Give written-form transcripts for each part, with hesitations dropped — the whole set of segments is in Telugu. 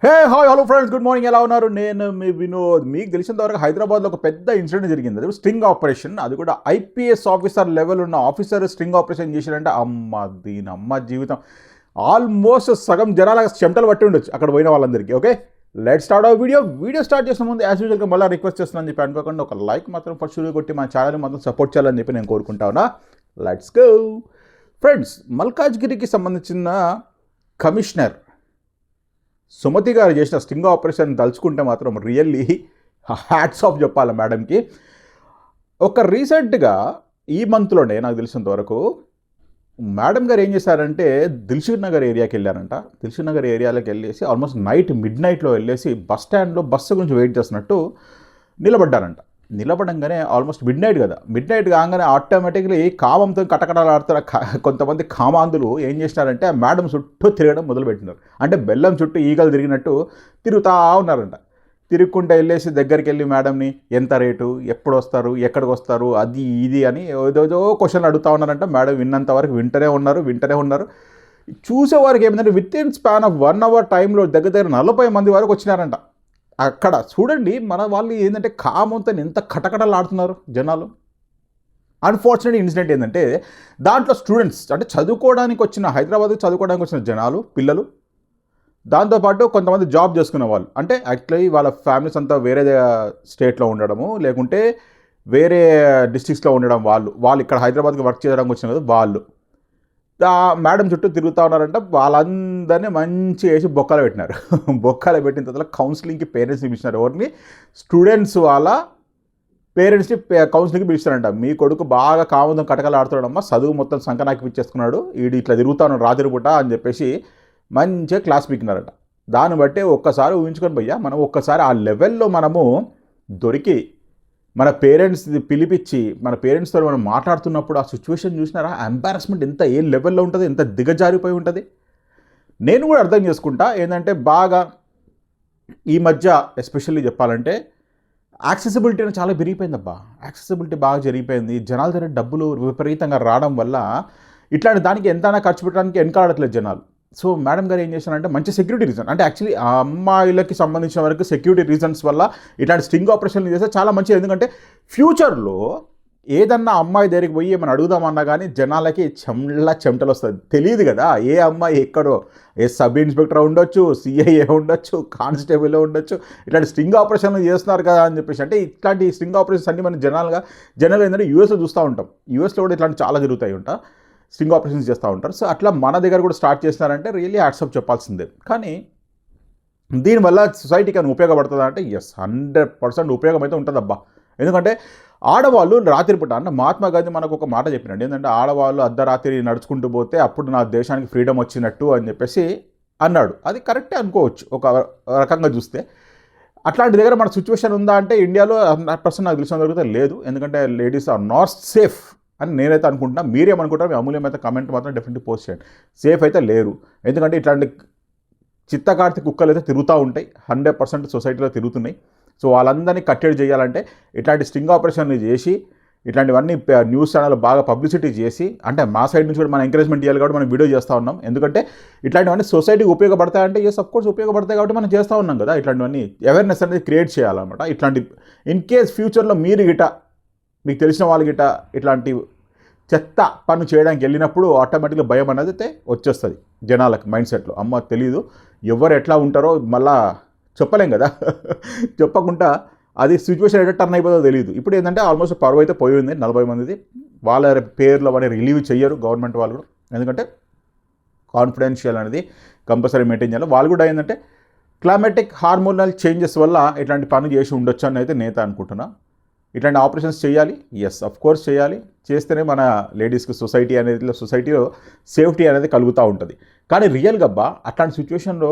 Hey hi hello friends, good morning. ఎలా ఉన్నారు? నేను మీ వినోద్. మీకు తెలిసినంత వరకు హైదరాబాద్లో ఒక పెద్ద ఇన్సిడెంట్ జరిగింది. అది స్ట్రింగ్ ఆపరేషన్. అది కూడా ఐపీఎస్ ఆఫీసర్ లెవెల్ ఉన్న ఆఫీసర్ స్ట్రింగ్ ఆపరేషన్ చేశారంటే దీని అమ్మ జీవితం ఆల్మోస్ట్ సగం జనాల చెమటలు పట్టి ఉండొచ్చు అక్కడ పోయిన వాళ్ళందరికీ. Okay, let start our video start చేసిన ముందు యాజ్ యూజువల్గా మళ్ళీ రిక్వెస్ట్ చేస్తున్నాను చెప్పి అనుకోకుండా ఒక లైక్ మాత్రం ఫస్ట్ కొట్టి మన ఛానల్ మాత్రం సపోర్ట్ చేయాలని చెప్పి నేను కోరుకుంటా ఉన్నా. Let's go friends. మల్కాజ్గిరికి సంబంధించిన కమిషనర్ సుమతి గారు చేసిన స్టింగ్ ఆపరేషన్ తలుచుకుంటే మాత్రం రియల్లీ హ్యాట్స్ ఆఫ్ చెప్పాలి మేడంకి. ఒక రీసెంట్గా ఈ మంత్లోనే నాకు తెలిసినంత వరకు మేడం గారు ఏం చేశారంటే దిల్షుక్ నగర్ ఏరియాకి వెళ్ళారంట. దిల్షుక్ నగర్ ఏరియాలోకి వెళ్ళేసి ఆల్మోస్ట్ మిడ్ నైట్లో వెళ్ళేసి బస్ స్టాండ్లో బస్సు గురించి వెయిట్ చేస్తున్నట్టు నిలబడ్డారంట. నిలబడంగానే ఆల్మోస్ట్ మిడ్ నైట్ కాగానే ఆటోమేటిక్లీ కామంతో కటకటలాడుతారు కొంతమంది కామాంధులు. ఏం చేసినారంటే ఆ మేడం చుట్టూ తిరగడం మొదలుపెట్టినారు. అంటే బెల్లం చుట్టూ ఈగలు తిరిగినట్టు తిరుగుతూ ఉన్నారంట. తిరుగుకుంటూ వెళ్ళేసి దగ్గరికి వెళ్ళి మేడంని ఎంత రేటు, ఎప్పుడు వస్తారు, ఎక్కడికి వస్తారు, అది ఇది అని ఏదో క్వశ్చన్లు అడుగుతూ ఉన్నారంట. మేడం విన్నంత వరకు వింటనే ఉన్నారు. చూసేవారికి ఏమిటంటే with in span of 1 hour టైంలో దగ్గర 40 మంది వరకు వచ్చినారంట. అక్కడ చూడండి, మన వాళ్ళు ఏంటంటే కామంతో ఎంత కటకటలాడుతున్నారు జనాలు. అన్ఫార్చునేట్ ఇన్సిడెంట్ ఏంటంటే దాంట్లో స్టూడెంట్స్, అంటే హైదరాబాద్కి చదువుకోవడానికి వచ్చిన జనాలు, పిల్లలు, దాంతోపాటు కొంతమంది జాబ్ చేసుకునే వాళ్ళు, అంటే యాక్చువల్లీ వాళ్ళ ఫ్యామిలీస్ అంతా వేరే స్టేట్లో ఉండడము, లేకుంటే వేరే డిస్ట్రిక్ట్స్లో ఉండడం, వాళ్ళు ఇక్కడ హైదరాబాద్కి వర్క్ చేయడానికి వచ్చిన కదా వాళ్ళు మేడం చుట్టూ తిరుగుతూ ఉన్నారంట. వాళ్ళందరినీ మంచి వేసి బొక్కలు పెట్టిన తర్వాత కౌన్సిలింగ్కి పేరెంట్స్ని పిలిచినారు. ఎవరిని? స్టూడెంట్స్ వాళ్ళ పేరెంట్స్ని కౌన్సిలింగ్కి పిలుస్తారంట. మీ కొడుకు బాగా కామంతో కటకలు ఆడుతున్నాడమ్మా, చదువు మొత్తం సంకనాకి పిచ్చేసుకున్నాడు, వీడు ఇట్లా తిరుగుతాను రాత్రి పూట అని చెప్పేసి మంచిగా క్లాస్ పీకినారట. దాన్ని బట్టి ఒక్కసారి ఊహించుకొని పోయా, మనం ఒక్కసారి ఆ లెవెల్లో మనము దొరికి మన పేరెంట్స్ పిలిపించి మన పేరెంట్స్తో మనం మాట్లాడుతున్నప్పుడు ఆ సిచ్యువేషన్ చూసినారా? ఎంబారస్మెంట్ ఏ లెవెల్లో ఉంటుంది, ఎంత దిగజారిపోయి ఉంటుంది. నేను కూడా అర్థం చేసుకుంటా. ఏంటంటే బాగా ఈ మధ్య ఎస్పెషల్లీ చెప్పాలంటే యాక్సెసిబిలిటీ అనేది చాలా పెరిగిపోయిందబ్బా. యాక్సెసిబిలిటీ బాగా జరిగిపోయింది. జనాల దగ్గర డబ్బులు విపరీతంగా రావడం వల్ల ఇట్లాంటి దానికి ఎంతైనా ఖర్చు పెట్టడానికి వెనకాడట్లేదు జనాలు. సో మేడం గారు ఏం చేశారంటే మంచి సెక్యూరిటీ రీజన్, అంటే యాక్చువల్లీ ఆ అమ్మాయిలకి సంబంధించిన వరకు సెక్యూరిటీ రీజన్స్ వల్ల ఇట్లాంటి స్టింగ్ ఆపరేషన్లు చేస్తే చాలా మంచిది. ఎందుకంటే ఫ్యూచర్లో ఏదన్నా అమ్మాయి దగ్గరికి పోయి ఏమైనా అడుగుదామన్నా కానీ జనాలకి చెమటలు వస్తుంది. తెలియదు కదా ఏ అమ్మాయి ఎక్కడో, సబ్ ఇన్స్పెక్టర్ ఉండొచ్చు, సిఐఏ ఉండొచ్చు, కానిస్టేబుల్ ఉండొచ్చు, ఇట్లాంటి స్టింగ్ ఆపరేషన్లు చేస్తున్నారు కదా అని చెప్పేసి. అంటే ఇట్లాంటి స్టింగ్ ఆపరేషన్స్ అన్ని మనం జనరల్ ఏంటంటే యూఎస్లో చూస్తూ ఉంటాం. యూఎస్లో కూడా ఇట్లాంటి చాలా జరుగుతాయి స్టింగ్ ఆపరేషన్స్ చేస్తూ ఉంటారు. సో అట్లా మన దగ్గర కూడా స్టార్ట్ చేస్తున్నారంటే రియల్లీ హ్యాట్సప్ చెప్పాల్సిందే. కానీ దీనివల్ల సొసైటీకి అని ఉపయోగపడుతుందా అంటే 100% ఉపయోగం అయితే ఉంటుందబ్బా. ఎందుకంటే ఆడవాళ్ళు రాత్రిపూట, అంటే మహాత్మా గాంధీ మనకు ఒక మాట చెప్పినట్టు ఏంటంటే ఆడవాళ్ళు అర్ధరాత్రి నడుచుకుంటూ పోతే అప్పుడు నా దేశానికి ఫ్రీడమ్ వచ్చినట్టు అని చెప్పేసి అన్నాడు. అది కరెక్టే అనుకోవచ్చు ఒక రకంగా చూస్తే. అట్లాంటి దగ్గర మన సిచ్యువేషన్ ఉందా అంటే ఇండియాలో 100% నాకు తెలిసిన దొరికితే లేదు. ఎందుకంటే లేడీస్ ఆర్ నాట్ సేఫ్ అని నేనైతే అనుకుంటున్నా. మీరేమనుకుంటారు? మీ అమూల్యమైతే కామెంట్ మాత్రం డెఫినెట్లీ పోస్ట్ చేయండి. సేఫ్ అయితే లేరు. ఎందుకంటే ఇట్లాంటి చిత్తకార్తి కుక్కలు అయితే తిరుగుతూ ఉంటాయి, 100% సొసైటీలో తిరుగుతున్నాయి. సో వాళ్ళందరినీ కట్టడి చేయాలంటే ఇట్లాంటి స్టింగ్ ఆపరేషన్లు చేసి ఇట్లాంటివన్నీ న్యూస్ ఛానల్ బాగా పబ్లిసిటీ చేసి, అంటే మా సైడ్ నుంచి కూడా మనం ఎంకరేజ్మెంట్ చేయాలి కాబట్టి మనం వీడియో చేస్తూ ఉన్నాం. ఎందుకంటే ఇట్లాంటివన్నీ సొసైటీకి ఉపయోగపడతాయంటే అఫ్కోర్స్ ఉపయోగపడతాయి కాబట్టి మనం చేస్తూ ఉన్నాం కదా. ఇట్లాంటివన్నీ అవేర్నెస్ అనేది క్రియేట్ చేయాలన్నమాట. ఇట్లాంటి ఇన్ కేస్ ఫ్యూచర్లో మీరు మీకు తెలిసిన వాళ్ళకి ఇట్లాంటి చెత్త పనులు చేయడానికి వెళ్ళినప్పుడు ఆటోమేటిక్గా భయం అనేది అయితే వచ్చేస్తుంది జనాలకు మైండ్ సెట్లో. అమ్మ తెలీదు ఎవరు ఎట్లా ఉంటారో మళ్ళా చెప్పలేం కదా. చెప్పకుండా అది సిచ్యువేషన్ ఎట్లా టర్న్ అయిపోతుందో తెలియదు. ఇప్పుడు ఏంటంటే ఆల్మోస్ట్ పరువు అయితే పోయింది 40 మందిది. వాళ్ళ పేర్లు అవన్నీ రిలీవ్ చెయ్యరు గవర్నమెంట్ వాళ్ళు కూడా, ఎందుకంటే కాన్ఫిడెన్షియల్ అనేది కంపల్సరీ మెయింటైన్ చేయాలి. వాళ్ళు కూడా ఏంటంటే క్లైమాటిక్ హార్మోనల్ చేంజెస్ వల్ల ఇట్లాంటి పనులు చేసి ఉండొచ్చు అని అయితే నేత అనుకుంటున్నా. ఇట్లాంటి ఆపరేషన్స్ చేయాలి, అఫ్కోర్స్ చేయాలి. చేస్తేనే మన లేడీస్కి సొసైటీలో సేఫ్టీ అనేది కలుగుతూ ఉంటుంది. కానీ రియల్గా అట్లాంటి సిచ్యువేషన్లో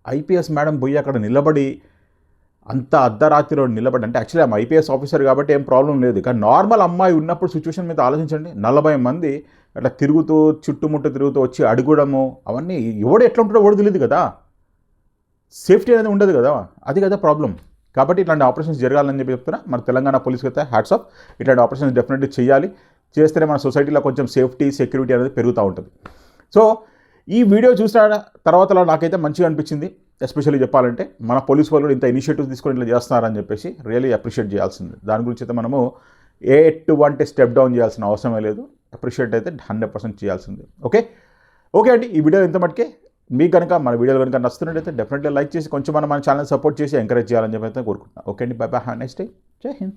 ఐపీఎస్ మేడం పోయి అక్కడ నిలబడి అంత అర్ధరాత్రిలో నిలబడి, అంటే యాక్చువల్లీ ఆమె ఐపీఎస్ ఆఫీసర్ కాబట్టి ఏం ప్రాబ్లం లేదు. కానీ నార్మల్ అమ్మాయి ఉన్నప్పుడు సిచ్యువేషన్ మీద ఆలోచించండి. 40 మంది అట్లా చుట్టుముట్టు తిరుగుతూ వచ్చి అడుగుడము, అవన్నీ ఎవడు ఎట్లా ఉంటుందో ఎవడు తెలియదు కదా. సేఫ్టీ అనేది ఉండదు కదా, అది కదా ప్రాబ్లం. కాబట్టి ఇట్లాంటి ఆపరేషన్స్ జరగాలని చెప్పి చెప్తున్నా. మన తెలంగాణ పోలీస్కి అయితే హ్యాట్స్ ఆఫ్. ఇట్లాంటి ఆపరేషన్స్ డెఫినెట్లీ చేయాలి. చేస్తేనే మన సొసైటీలో కొంచెం సెక్యూరిటీ అనేది పెరుగుతూ ఉంటుంది. సో ఈ వీడియో చూసిన తర్వాత నాకైతే మంచిగా అనిపించింది. ఎస్పెషల్లీ చెప్పాలంటే మన పోలీస్ వాళ్ళు ఇంత ఇనిషియేటివ్ తీసుకొని ఇట్లా చేస్తున్నారని చెప్పేసి రియలీ అప్రిషియేట్ చేయాల్సింది. దాని గురించి అయితే మనము ఎటువంటి స్టెప్ డౌన్ చేయాల్సిన అవసరమే లేదు. అప్రిషియేట్ అయితే 100% చేయాల్సింది. ఓకే అండి, ఈ వీడియో ఇంత మటుకే. మీకు కనుక మన వీడియోలు కనుక నచ్చుతున్నట్టయితే డెఫినెట్లీ లైక్ చేసి కొంచెం మన ఛానల్ సపోర్ట్ చేసి ఎంకరేజ్ చేయాలని చెప్పి అయితే కోరుకుంటున్నాను. ఓకే అండి, by by, have a nice day, జై హింద్.